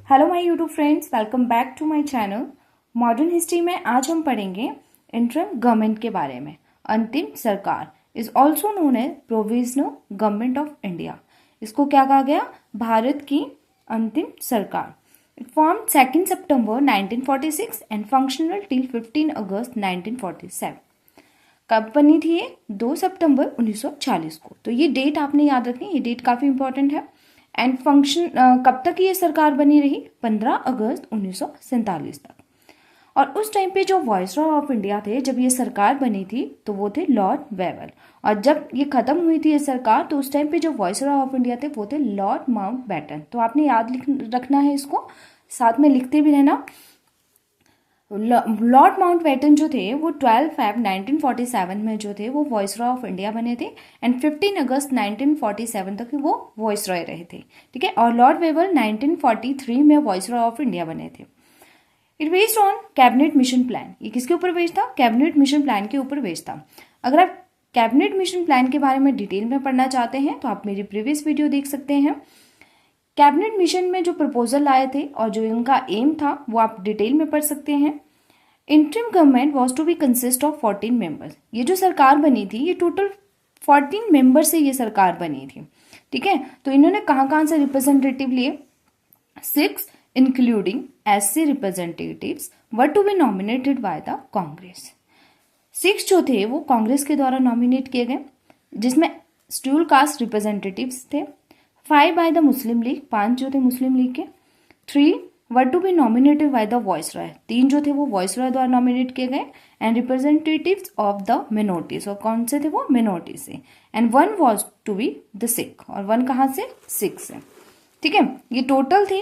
Hello my YouTube friends, welcome back to my channel. Modern history में आज हम पढ़ेंगे इंटरिम गवर्नमेंट के बारे में। अंतिम सरकार is also known as provisional government of India. इसको क्या कहा गया? भारत की अंतिम सरकार। इट फॉर्म 2 सितंबर 1946 एंड फंक्शनल टिल 15 अगस्त 1947। कब बनी थी ये? 2 सितंबर 1940 को। तो ये डेट आपने याद रखनी, ये डेट काफ़ी इंपॉर्टेंट है। एंड फंक्शन कब तक ये सरकार बनी रही? 15 अगस्त 1947 तक। और उस टाइम पे जो वायसरॉय ऑफ इंडिया थे, जब ये सरकार बनी थी, तो वो थे लॉर्ड वेवल। और जब ये खत्म हुई थी ये सरकार, तो उस टाइम पे जो वायसरॉय ऑफ इंडिया थे वो थे लॉर्ड माउंटबेटन। तो आपने याद रखना है, इसको साथ में लिखते भी रहना। लॉर्ड माउंटबेटन जो थे वो 12 फैब 1947 में जो थे वो वायसरॉय ऑफ इंडिया बने थे एंड 15 अगस्त 1947 तक वो वायसरॉय रहे थे। ठीक है। और लॉर्ड वेवल 1943 में वायसरॉय ऑफ इंडिया बने थे। It based on cabinet mission plan. ये किसके ऊपर बेस्ड था? कैबिनेट मिशन प्लान के ऊपर बेस्ड था। अगर आप कैबिनेट मिशन प्लान के बारे में डिटेल में पढ़ना चाहते हैं तो आप मेरी प्रीवियस वीडियो देख सकते हैं। कैबिनेट मिशन में जो प्रपोजल आए थे और जो इनका एम था वो आप डिटेल में पढ़ सकते हैं। Interim government was to be consist of 14 members. ये जो सरकार बनी थी ये टोटल 14 मेंबर से ये सरकार बनी थी। ठीक है। तो इन्होंने कहाँ से रिप्रेजेंटेटिव लिए? 6 including SC representatives were to be nominated by the Congress. 6 जो थे वो कांग्रेस के द्वारा नॉमिनेट किए गए, जिसमें शेड्यूल कास्ट रिप्रेजेंटेटिव्स थे। 5 बाय द मुस्लिम लीग, 5 जो थे मुस्लिम लीग के। 3 were to be nominated by the viceroy, 3 जो थे वो वायसरॉय द्वारा नॉमिनेट किए गए। And representatives of the minorities, और कौन से थे वो? मिनोरिटी से। And 1 was to be the Sikh, और 1 कहाँ से? सिख से। ठीक है। ये टोटल थे।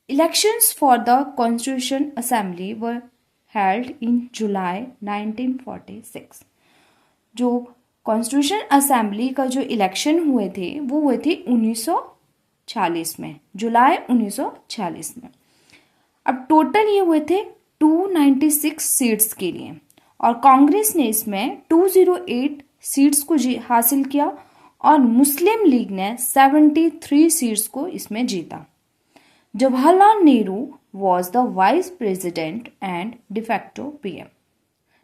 Elections for the constitution assembly were held in July 1946। जो कॉन्स्टिट्यूशन असेंबली का जो इलेक्शन हुए थे वो हुए थे 1946 में, जुलाई 1946 में। अब टोटल ये हुए थे 296 सीट्स के लिए, और कांग्रेस ने इसमें 208 सीट्स को हासिल किया और मुस्लिम लीग ने 73 सीट्स को इसमें जीता। Jawaharlal Nehru was the vice president and de facto PM.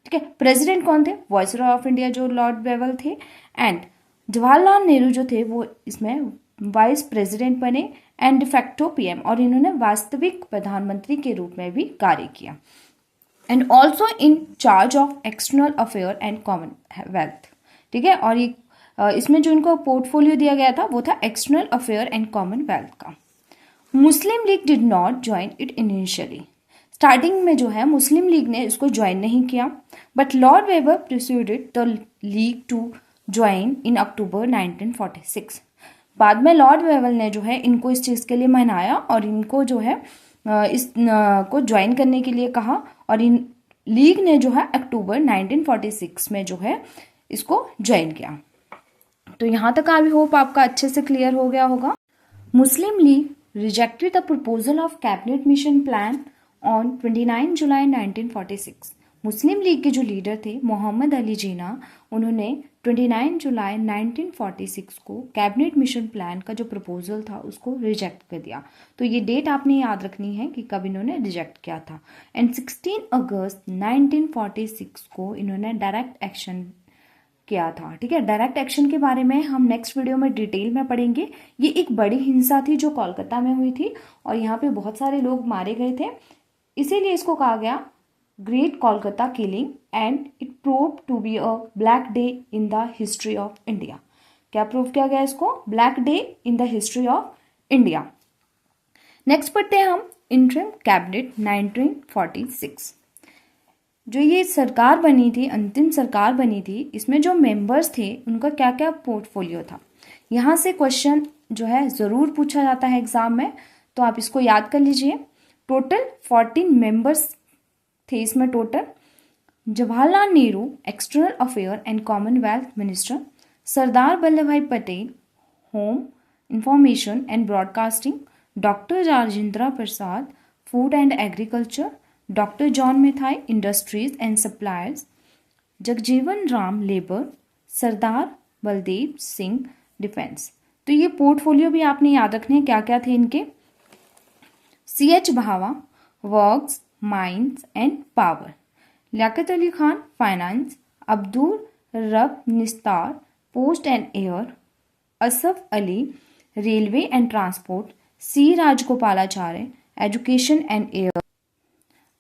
ठीक है। प्रेसिडेंट कौन थे? वायसरॉय ऑफ इंडिया जो लॉर्ड वेवल थे, एंड जवाहरलाल नेहरू जो थे वो इसमें वाइस प्रेसिडेंट बने एंड डिफेक्टो पीएम, और इन्होंने वास्तविक प्रधानमंत्री के रूप में भी कार्य किया। And also in charge of external affair and Commonwealth. ठीक है। और ये इसमें जो इनको पोर्टफोलियो दिया गया था वो था एक्सटर्नल अफेयर एंड कॉमनवेल्थ का। Muslim League did not join it initially. Starting में जो है मुस्लिम लीग ने इसको ज्वाइन नहीं किया, but Lord Wavell persuaded the league to join in October 1946। बाद में लॉर्ड वेवल ने जो है इनको इस चीज़ के लिए मनाया और इनको जो है इस को ज्वाइन करने के लिए कहा, और इन लीग ने जो है अक्टूबर 1946 में जो है इसको ज्वाइन किया। तो यहाँ तक आई होप आपका अच्छे से क्लियर हो गया होगा। Muslim League rejected the proposal of cabinet mission plan on 29 July 1946। Muslim League के जो लीडर थे मोहम्मद अली जिन्ना, उन्होंने 29 जुलाई 1946 को कैबिनेट मिशन प्लान का जो प्रपोजल था उसको रिजेक्ट कर दिया। तो ये डेट आपने याद रखनी है कि कब इन्होंने रिजेक्ट किया था। एंड 16 अगस्त 1946 को इन्होंने डायरेक्ट एक्शन किया था। ठीक है। डायरेक्ट एक्शन के बारे में हम नेक्स्ट वीडियो में डिटेल में पढ़ेंगे। ये एक बड़ी हिंसा थी जो कोलकाता में हुई थी और यहाँ पे बहुत सारे लोग मारे गए थे, इसीलिए इसको कहा गया great Kolkata killing, and it prove to be a black day in the history of India. क्या प्रूव किया गया इसको? Black day in the history of India. Next पढ़ते हैं हम इंटरिम कैबिनेट 1946। जो ये सरकार बनी थी, अंतिम सरकार बनी थी, इसमें जो मेंबर्स थे उनका क्या क्या पोर्टफोलियो था। यहाँ से क्वेश्चन जो है ज़रूर पूछा जाता है एग्जाम में, तो आप इसको याद कर लीजिए। टोटल 14 मेंबर्स थे इसमें total. Jawaharlal Nehru external affair and commonwealth minister, Sardar Vallabh Bhai Patel home, information and broadcasting, doctor Rajendra Prasad food and agriculture, doctor John Matthai industries and suppliers, Jagjivan Ram labour, Sardar Baldev Singh defence. तो ये पोर्टफोलियो भी आपने याद रखने हैं क्या क्या थे इनके। CH Bhabha works, mines and power. Liaquat Ali Khan finance, Abdur Rab Nishtar post and air, Asaf Ali railway and transport, C Rajagopalachari education and air,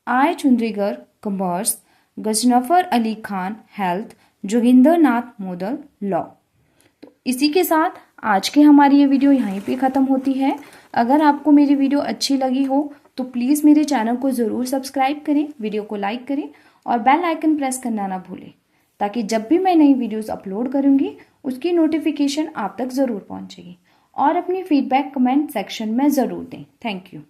I Chundrigar commerce, Ghazanfar Ali Khan health, Jogendra Nath Mandal law. तो इसी के साथ आज की हमारी ये वीडियो यहीं पे ख़त्म होती है। अगर आपको मेरी वीडियो अच्छी लगी हो तो प्लीज़ मेरे चैनल को ज़रूर सब्सक्राइब करें, वीडियो को लाइक करें और बेल आइकन प्रेस करना ना भूलें, ताकि जब भी मैं नई वीडियोस अपलोड करूंगी उसकी नोटिफिकेशन आप तक ज़रूर पहुंचेगी। और अपनी फीडबैक कमेंट सेक्शन में ज़रूर दें। Thank you.